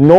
9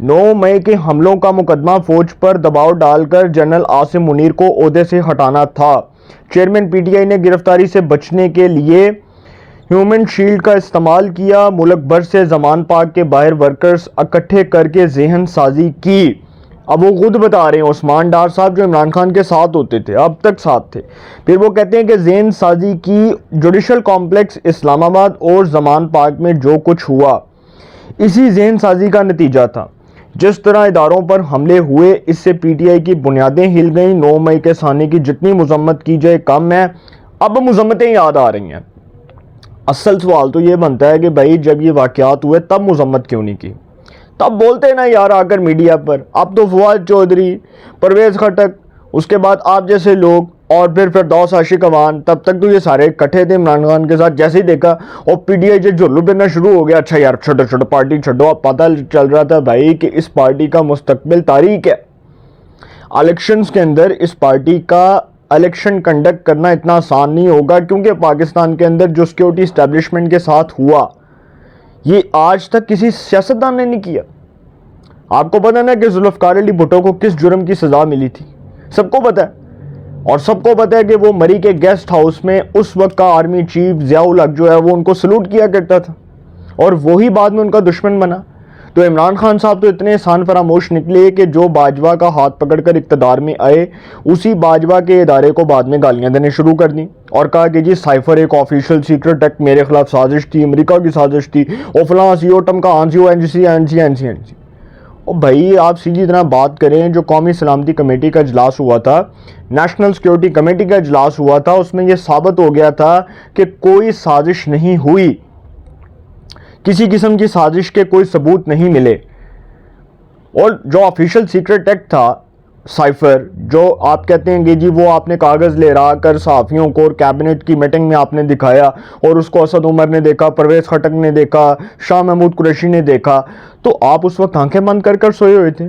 9 مئی کے حملوں کا مقدمہ فوج پر دباؤ ڈال کر جنرل عاصم منیر کو عہدے سے ہٹانا تھا۔ چیئرمین پی ٹی آئی نے گرفتاری سے بچنے کے لیے ہیومن شیلڈ کا استعمال کیا۔ ملک بھر سے زمان پاک کے باہر ورکرز اکٹھے کر کے ذہن سازی کی۔ اب وہ خود بتا رہے ہیں، عثمان ڈار صاحب جو عمران خان کے ساتھ ہوتے تھے اب تک ساتھ تھے، پھر وہ کہتے ہیں کہ ذہن سازی کی۔ جوڈیشل کمپلیکس اسلام آباد اور زمان پاک میں جو کچھ ہوا اسی ذہن سازی کا نتیجہ تھا۔ جس طرح اداروں پر حملے ہوئے اس سے پی ٹی آئی کی بنیادیں ہل گئیں۔ 9 مئی کے ثانی کی جتنی مذمت کی جائے کم ہے، اب مذمتیں یاد آ رہی ہیں۔ اصل سوال تو یہ بنتا ہے کہ بھائی جب یہ واقعات ہوئے تب مذمت کیوں نہیں کی؟ تب بولتے نا یار آ کر میڈیا پر۔ اب تو فواد چودھری، پرویز خٹک، اس کے بعد آپ جیسے لوگ اور پھر فردوس عاشق اوان، تب تک تو یہ سارے اکٹھے تھے عمران خان کے ساتھ۔ جیسے ہی دیکھا اور پی ٹی آئی جو جھلو پھرنا شروع ہو گیا، اچھا یار چھوٹو چھوٹو پارٹی چھوڑو۔ اب پتہ چل رہا تھا بھائی کہ اس پارٹی کا مستقبل تاریک ہے۔ الیکشنز کے اندر اس پارٹی کا الیکشن کنڈکٹ کرنا اتنا آسان نہیں ہوگا، کیونکہ پاکستان کے اندر جو سیکیورٹی اسٹیبلشمنٹ کے ساتھ ہوا یہ آج تک کسی سیاستدان نے نہیں کیا۔ آپ کو پتہ نا کہ ذوالفقار علی بھٹو کو کس جرم کی سزا ملی تھی؟ سب کو پتہ ہے، اور سب کو پتہ ہے کہ وہ مری کے گیسٹ ہاؤس میں اس وقت کا آرمی چیف ضیاء الحق جو ہے وہ ان کو سلوٹ کیا کرتا تھا، اور وہی بعد میں ان کا دشمن بنا۔ تو عمران خان صاحب تو اتنے آسان فراموش نکلے کہ جو باجوہ کا ہاتھ پکڑ کر اقتدار میں آئے اسی باجوہ کے ادارے کو بعد میں گالیاں دینے شروع کر دیں، اور کہا کہ جی سائفر ایک آفیشیل سیکرٹ ایکٹ میرے خلاف سازش تھی، امریکہ کی سازش تھی، اور فلاں سی او ٹم کا آنسی او N C N C N C N C. اور بھائی آپ سیدھی طرح بات کریں، جو قومی سلامتی کمیٹی کا اجلاس ہوا تھا، نیشنل سیکیورٹی کمیٹی کا اجلاس ہوا تھا، اس میں یہ ثابت ہو گیا تھا کہ کوئی سازش نہیں ہوئی، کسی قسم کی سازش کے کوئی ثبوت نہیں ملے۔ اور جو آفیشیل سیکرٹ ایکٹ تھا سائفر، جو آپ کہتے ہیں کہ جی وہ آپ نے کاغذ لے رہا کر صحافیوں کو اور کیبنٹ کی میٹنگ میں آپ نے دکھایا، اور اس کو اسد عمر نے دیکھا، پرویز خٹک نے دیکھا، شاہ محمود قریشی نے دیکھا، تو آپ اس وقت آنکھیں بند کر کر سوئے ہوئے تھے۔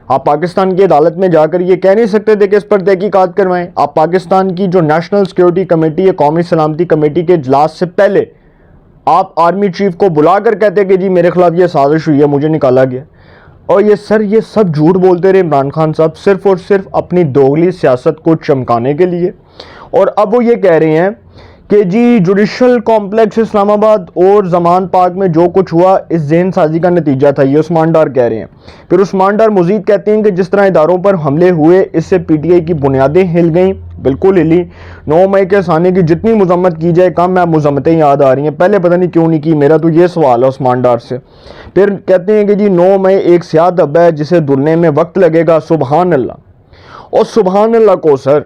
آپ پاکستان کی عدالت میں جا کر یہ کہہ نہیں سکتے تھے کہ اس پر تحقیقات کروائیں۔ آپ پاکستان کی جو نیشنل سیکیورٹی کمیٹی ہے، قومی سلامتی کمیٹی کے اجلاس سے پہلے آپ آرمی چیف کو بلا کر کہتے کہ جی میرے خلاف یہ سازش ہوئی ہے، مجھے نکالا گیا۔ اور یہ سب جھوٹ بولتے رہے عمران خان صاحب، صرف اور صرف اپنی دوغلی سیاست کو چمکانے کے لیے۔ اور اب وہ یہ کہہ رہے ہیں کہ جی جوڈیشل کمپلیکس اسلام آباد اور زمان پاک میں جو کچھ ہوا اس ذہن سازی کا نتیجہ تھا، یہ عثمان ڈار کہہ رہے ہیں۔ پھر عثمان ڈار مزید کہتے ہیں کہ جس طرح اداروں پر حملے ہوئے اس سے پی ٹی آئی کی بنیادیں ہل گئیں، بالکل ہلی۔ 9 مئی کے ثانی کی جتنی مذمت کی جائے کم ہے، مذمتیں یاد آ رہی ہیں، پہلے پتہ نہیں کیوں نہیں کی، میرا تو یہ سوال ہے عثمان ڈار سے۔ پھر کہتے ہیں کہ جی 9 مئی ایک سیاہ دھبا ہے جسے دھلنے میں وقت لگے گا، سبحان اللہ۔ اور سبحان اللہ کو سر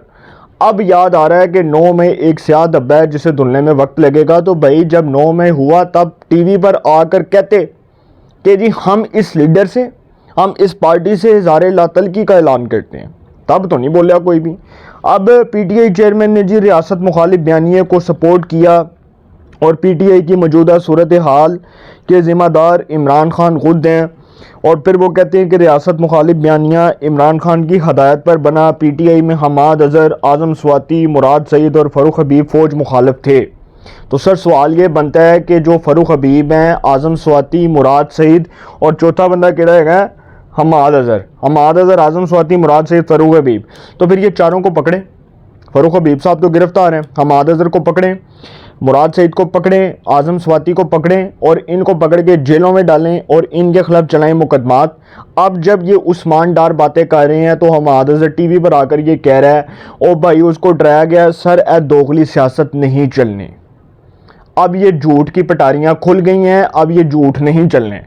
اب یاد آ رہا ہے کہ 9 مئی ایک سیاہ دھبا ہے جسے دھلنے میں وقت لگے گا۔ تو بھائی جب 9 مئی ہوا تب ٹی وی پر آ کر کہتے کہ جی ہم اس لیڈر سے، ہم اس پارٹی سے اظہار لا تلقی کا اعلان کرتے ہیں، تب تو نہیں بولیا کوئی بھی۔ اب پی ٹی آئی چیئرمین نے جی ریاست مخالف بیانیے کو سپورٹ کیا، اور پی ٹی آئی کی موجودہ صورتحال کے ذمہ دار عمران خان خود ہیں۔ اور پھر وہ کہتے ہیں کہ ریاست مخالف بیانیہ عمران خان کی ہدایت پر بنا۔ پی ٹی آئی میں حماد اظہر، اعظم سواتی، مراد سعید اور فاروق حبیب فوج مخالف تھے۔ تو سر سوال یہ بنتا ہے کہ جو فاروق حبیب ہیں، اعظم سواتی، مراد سعید، اور چوتھا بندہ کہڑا ہے حماد اظہر، اعظم سواتی، مراد سعید، فاروق حبیب، تو پھر یہ چاروں کو پکڑیں۔ فاروق حبیب صاحب تو گرفتار ہیں، حماد اظہر کو پکڑیں، مراد سعید کو پکڑیں، اعظم سواتی کو پکڑیں، اور ان کو پکڑ کے جیلوں میں ڈالیں اور ان کے خلاف چلائیں مقدمات۔ اب جب یہ عثمان ڈار باتیں کر رہے ہیں تو حماد اظہر ٹی وی پر آ کر یہ کہہ رہا ہے او بھائی اس کو ڈرایا گیا، سر اے دوغلی سیاست نہیں چلنی۔ اب یہ جھوٹ کی پٹاریاں کھل گئی ہیں، اب یہ جھوٹ نہیں چلنے۔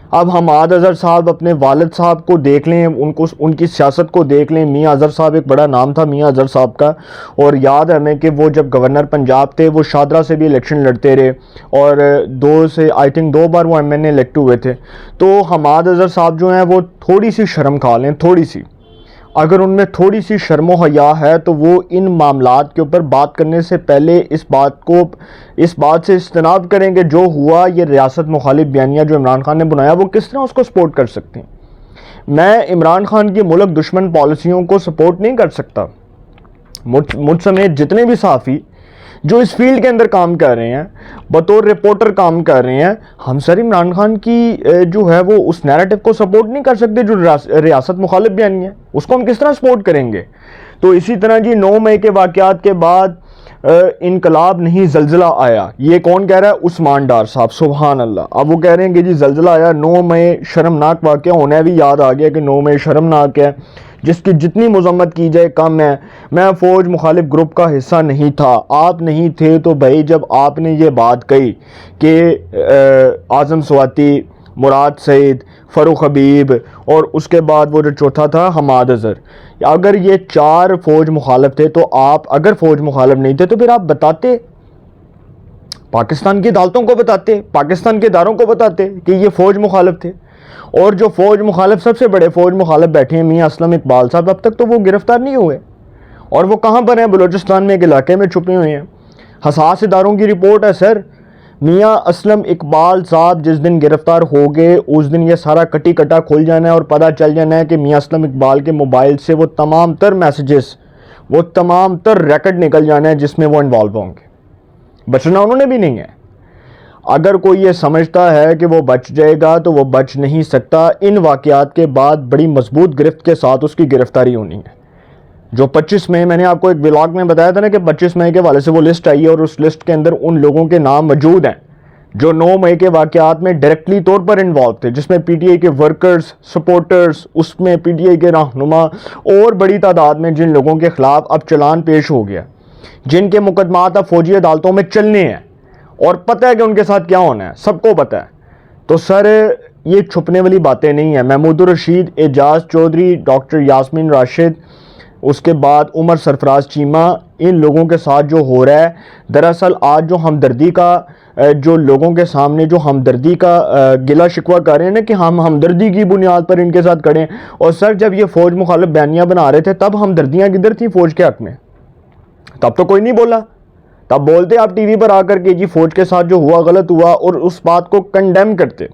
اب حماد اظہر صاحب اپنے والد صاحب کو دیکھ لیں، ان کی سیاست کو دیکھ لیں۔ میاں اظہر صاحب ایک بڑا نام تھا میاں اظہر صاحب کا، اور یاد ہے ہمیں کہ وہ جب گورنر پنجاب تھے وہ شادرہ سے بھی الیکشن لڑتے رہے، اور دو بار وہ ایم این اے الیکٹ ہوئے تھے۔ تو حماد اظہر صاحب جو ہیں وہ تھوڑی سی شرم کھا لیں، تھوڑی سی، اگر ان میں تھوڑی سی شرم و حیا ہے تو وہ ان معاملات کے اوپر بات کرنے سے پہلے اس بات سے اجتناب کریں کہ جو ہوا یہ ریاست مخالف بیانیہ جو عمران خان نے بنایا وہ کس طرح اس کو سپورٹ کر سکتے ہیں۔ میں عمران خان کی ملک دشمن پالیسیوں کو سپورٹ نہیں کر سکتا، مجھ سمیت جتنے بھی صحافی جو اس فیلڈ کے اندر کام کر رہے ہیں, بطور رپورٹر کام کر رہے ہیں, ہم سر عمران خان کی جو ہے وہ اس نیریٹو کو سپورٹ نہیں کر سکتے جو ریاست مخالف بیانی ہے, اس کو ہم کس طرح سپورٹ کریں گے؟ تو اسی طرح جی 9 مئی کے واقعات کے بعد انقلاب نہیں زلزلہ آیا, یہ کون کہہ رہا ہے؟ عثمان ڈار صاحب, سبحان اللہ. اب وہ کہہ رہے ہیں کہ جی زلزلہ آیا, 9 مئی شرمناک واقعہ ہونا بھی یاد آ گیا کہ 9 مئی شرمناک ہے, جس کی جتنی مذمت کی جائے کم ہے. میں فوج مخالف گروپ کا حصہ نہیں تھا, آپ نہیں تھے تو بھائی جب آپ نے یہ بات کہی کہ اعظم سواتی, مراد سعید, فاروق حبیب اور اس کے بعد وہ جو چوتھا تھا حماد اظہر, اگر یہ 4 فوج مخالف تھے تو آپ اگر فوج مخالف نہیں تھے تو پھر آپ بتاتے, پاکستان کی عدالتوں کو بتاتے, پاکستان کے اداروں کو بتاتے کہ یہ فوج مخالف تھے. اور جو فوج مخالف سب سے بڑے فوج مخالف بیٹھے ہیں میاں اسلم اقبال صاحب, اب تک تو وہ گرفتار نہیں ہوئے, اور وہ کہاں پر ہیں؟ بلوچستان میں ایک علاقے میں چھپے ہوئے ہیں. حساس اداروں کی رپورٹ ہے سر, میاں اسلم اقبال صاحب جس دن گرفتار ہو گئے اس دن یہ سارا کٹی کٹا کھل جانا ہے اور پتہ چل جانا ہے کہ میاں اسلم اقبال کے موبائل سے وہ تمام تر میسیجز, وہ تمام تر ریکارڈ نکل جانا ہے جس میں وہ انوالو ہوں گے. بچنا انہوں نے بھی نہیں ہے. اگر کوئی یہ سمجھتا ہے کہ وہ بچ جائے گا تو وہ بچ نہیں سکتا. ان واقعات کے بعد بڑی مضبوط گرفت کے ساتھ اس کی گرفتاری ہونی ہے. جو 25 مئی, میں نے آپ کو ایک ولاگ میں بتایا تھا نا کہ 25 مئی کے والے سے وہ لسٹ آئی ہے, اور اس لسٹ کے اندر ان لوگوں کے نام موجود ہیں جو 9 مئی کے واقعات میں ڈائریکٹلی طور پر انوالو تھے, جس میں پی ٹی آئی کے ورکرز, سپورٹرز, اس میں پی ٹی آئی کے رہنما اور بڑی تعداد میں جن لوگوں کے خلاف اب چلان پیش ہو گیا, جن کے مقدمات اب فوجی عدالتوں میں چلنے ہیں, اور پتہ ہے کہ ان کے ساتھ کیا ہونا ہے, سب کو پتہ ہے. تو سر یہ چھپنے والی باتیں نہیں ہیں. محمود الرشید, اعجاز چودھری, ڈاکٹر یاسمین راشد, اس کے بعد عمر سرفراز چیمہ, ان لوگوں کے ساتھ جو ہو رہا ہے, دراصل آج جو ہمدردی کا جو لوگوں کے سامنے جو ہمدردی کا گلا شکوہ کر رہے ہیں نا کہ ہم ہمدردی کی بنیاد پر ان کے ساتھ کھڑے ہیں, اور سر جب یہ فوج مخالف بیانیاں بنا رہے تھے تب ہمدردیاں کدھر تھیں فوج کے حق میں؟ تب تو کوئی نہیں بولا. تب بولتے آپ ٹی وی پر آ کر کے جی فوج کے ساتھ جو ہوا غلط ہوا, اور اس بات کو کنڈیم کرتے,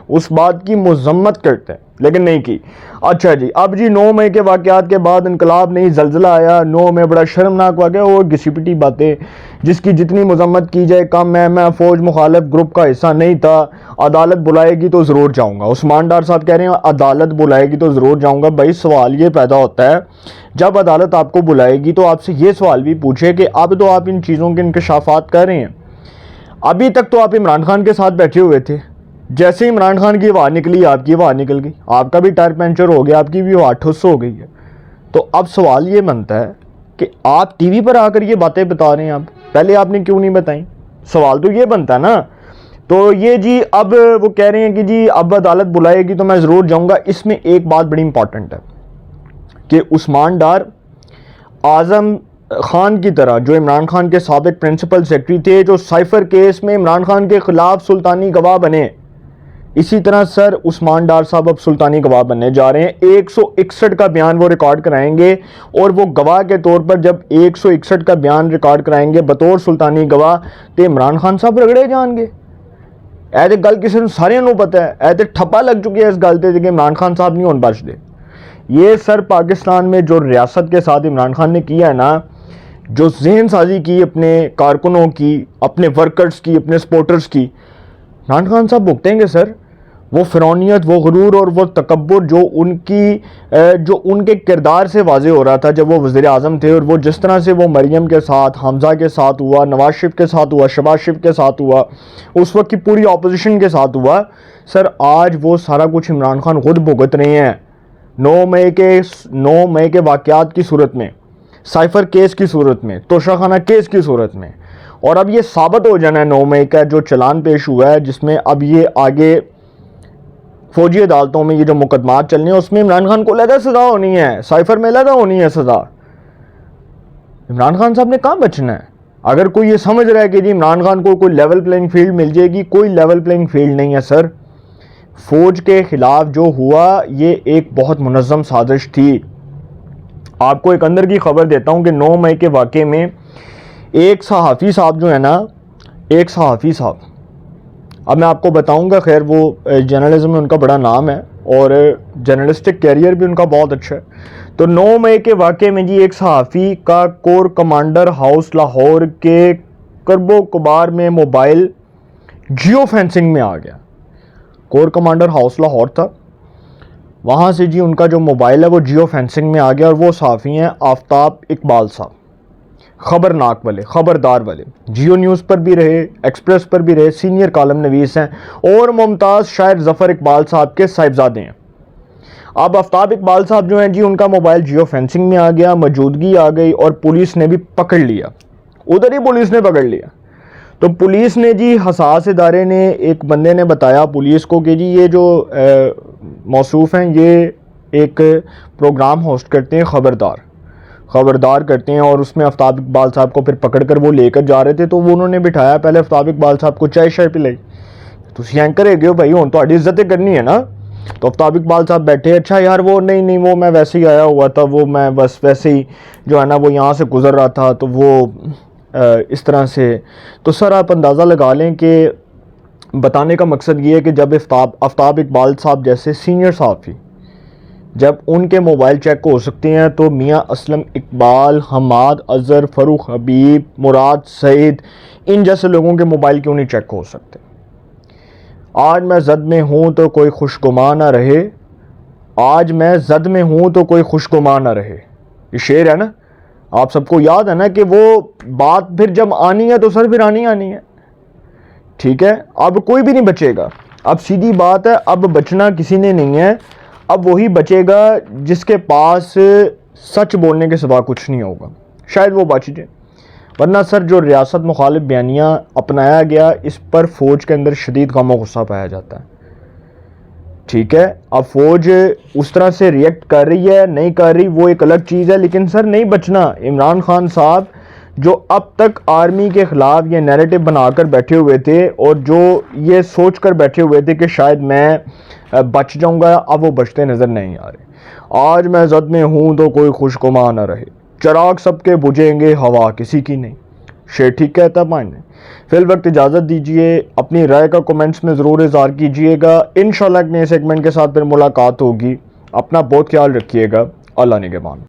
اس بات کی مذمت کرتے, لیکن نہیں کی. اچھا جی, اب جی 9 مئی کے واقعات کے بعد انقلاب نہیں زلزلہ آیا, 9 مئی بڑا شرمناک واقعہ, اور گھسی پٹی باتیں جس کی جتنی مذمت کی جائے کم ہے. میں فوج مخالف گروپ کا حصہ نہیں تھا, عدالت بلائے گی تو ضرور جاؤں گا. عثمان ڈار صاحب کہہ رہے ہیں عدالت بلائے گی تو ضرور جاؤں گا. بھائی سوال یہ پیدا ہوتا ہے جب عدالت آپ کو بلائے گی تو آپ سے یہ سوال بھی پوچھے کہ اب تو آپ ان چیزوں کے انکشافات کر رہے ہیں, ابھی تک تو آپ عمران خان کے ساتھ بیٹھے ہوئے تھے, جیسے عمران خان کی آواز نکلی آپ کی آواز نکل گئی, آپ کا بھی ٹائر پنچر ہو گیا, آپ کی بھی آواز ٹھس ہو گئی ہے. تو اب سوال یہ بنتا ہے کہ آپ ٹی وی پر آ کر یہ باتیں بتا رہے ہیں, آپ پہلے آپ نے کیوں نہیں بتائیں؟ سوال تو یہ بنتا ہے نا. تو یہ جی اب وہ کہہ رہے ہیں کہ جی اب عدالت بلائے گی تو میں ضرور جاؤں گا. اس میں ایک بات بڑی امپورٹنٹ ہے کہ عثمان ڈار اعظم خان کی طرح جو عمران خان کے سابق پرنسپل سیکرٹری تھے, جو سائفر کیس میں عمران خان کے خلاف سلطانی گواہ بنے, اسی طرح سر عثمان ڈار صاحب اب سلطانی گواہ بننے جا رہے ہیں. 161 کا بیان وہ ریکارڈ کرائیں گے, اور وہ گواہ کے طور پر جب 161 کا بیان ریکارڈ کرائیں گے بطور سلطانی گواہ, تو عمران خان صاحب رگڑے جان گے. ایسے گل کسی نے سارے نو پتہ ہے, ایسے ٹھپا لگ چکی ہے اس گل تے کہ عمران خان صاحب نہیں ہون بچ دے. یہ سر پاکستان میں جو ریاست کے ساتھ عمران خان نے کیا ہے نا, جو ذہن سازی کی اپنے کارکنوں کی, اپنے ورکرز کی, اپنے سپورٹرز کی, عمران خان صاحب بھگتیں گے سر. وہ فرعونیت, وہ غرور اور وہ تکبر جو ان کے کردار سے واضح ہو رہا تھا جب وہ وزیر اعظم تھے, اور وہ جس طرح سے وہ مریم کے ساتھ, حمزہ کے ساتھ ہوا, نواز شریف کے ساتھ ہوا, شہباز شریف کے ساتھ ہوا, اس وقت کی پوری اپوزیشن کے ساتھ ہوا, سر آج وہ سارا کچھ عمران خان خود بھگت رہے ہیں 9 مئی کے واقعات کی صورت میں, سائفر کیس کی صورت میں, توشہ خانہ کیس کی صورت میں. اور اب یہ ثابت ہو جانا ہے 9 مئی کا جو چلان پیش ہوا ہے, جس میں اب یہ آگے فوجی عدالتوں میں یہ جو مقدمات چلنے ہیں اس میں عمران خان کو علیحدہ سزا ہونی ہے, سائفر میں علیحدہ ہونی ہے سزا. عمران خان صاحب نے کہاں بچنا ہے؟ اگر کوئی یہ سمجھ رہا ہے کہ جی عمران خان کو کوئی لیول پلینگ فیلڈ مل جائے گی, کوئی لیول پلینگ فیلڈ نہیں ہے سر. فوج کے خلاف جو ہوا یہ ایک بہت منظم سازش تھی. آپ کو ایک اندر کی خبر دیتا ہوں کہ 9 مئی کے واقعے میں ایک صحافی صاحب جو ہے نا, ایک صحافی صاحب, اب میں آپ کو بتاؤں گا, خیر وہ جرنلزم میں ان کا بڑا نام ہے اور جرنلسٹک کیریئر بھی ان کا بہت اچھا ہے. تو 9 مئی کے واقعے میں جی ایک صحافی کا کور کمانڈر ہاؤس لاہور کے قرب و کبار میں موبائل جیو فینسنگ میں آ گیا. کور کمانڈر ہاؤس لاہور تھا, وہاں سے جی ان کا جو موبائل ہے وہ جیو فینسنگ میں آ گیا, اور وہ صحافی ہیں آفتاب اقبال صاحب, خبرناک والے, خبردار والے, جیو نیوز پر بھی رہے, ایکسپریس پر بھی رہے, سینئر کالم نویس ہیں اور ممتاز شاعر ظفر اقبال صاحب کے صاحبزادے ہیں. اب آفتاب اقبال صاحب جو ہیں جی ان کا موبائل جیو فینسنگ میں آ گیا, موجودگی آ گئی اور پولیس نے بھی پکڑ لیا, ادھر ہی پولیس نے پکڑ لیا. تو پولیس نے جی حساس ادارے نے, ایک بندے نے بتایا پولیس کو کہ جی یہ جو موصوف ہیں یہ ایک پروگرام ہوسٹ کرتے ہیں خبردار کرتے ہیں, اور اس میں آفتاب اقبال صاحب کو پھر پکڑ کر وہ لے کر جا رہے تھے. تو وہ انہوں نے بٹھایا, پہلے آفتاب اقبال صاحب کو چائے شائے پلائی, تسی اینکر ہے گے ہو بھائی, ہوں تو آڈی عزتیں کرنی ہے نا. تو آفتاب اقبال صاحب بیٹھے, اچھا یار وہ نہیں وہ میں ویسے ہی آیا ہوا تھا, وہ میں بس ویسے ہی جو ہے نا وہ یہاں سے گزر رہا تھا, تو وہ اس طرح سے. تو سر آپ اندازہ لگا لیں کہ بتانے کا مقصد یہ ہے کہ جب آفتاب اقبال صاحب جیسے سینئر صحافی جب ان کے موبائل چیک ہو سکتے ہیں, تو میاں اسلم اقبال, حماد اظہر, فروخ حبیب, مراد سعید, ان جیسے لوگوں کے موبائل کیوں نہیں چیک ہو سکتے؟ آج میں زد میں ہوں تو کوئی خوشگمان نہ رہے, آج میں زد میں ہوں تو کوئی خوشگمان نہ رہے, یہ شعر ہے نا, آپ سب کو یاد ہے نا کہ وہ بات پھر جب آنی ہے تو سر پھر آنی ہے, ٹھیک ہے. اب کوئی بھی نہیں بچے گا, اب سیدھی بات ہے, اب بچنا کسی نے نہیں ہے, اب وہی بچے گا جس کے پاس سچ بولنے کے سوا کچھ نہیں ہوگا, شاید وہ بچ جائے. ورنہ سر جو ریاست مخالف بیانیہ اپنایا گیا, اس پر فوج کے اندر شدید غم و غصہ پایا جاتا ہے, ٹھیک ہے. اب فوج اس طرح سے ریئیکٹ کر رہی ہے نہیں کر رہی وہ ایک الگ چیز ہے, لیکن سر نہیں بچنا. عمران خان صاحب جو اب تک آرمی کے خلاف یہ نیریٹو بنا کر بیٹھے ہوئے تھے, اور جو یہ سوچ کر بیٹھے ہوئے تھے کہ شاید میں بچ جاؤں گا, اب وہ بچتے نظر نہیں آ رہے. آج میں زد میں ہوں تو کوئی خوشگواں نہ رہے, چراغ سب کے بجھیں گے ہوا کسی کی نہیں, شعر ٹھیک کہتا ہے پائن نے. فی الوقت اجازت دیجئے, اپنی رائے کا کومنٹس میں ضرور اظہار کیجئے گا. انشاءاللہ ایک نئے سیگمنٹ کے ساتھ پھر ملاقات ہوگی. اپنا بہت خیال رکھیے گا, اللہ نگہبان.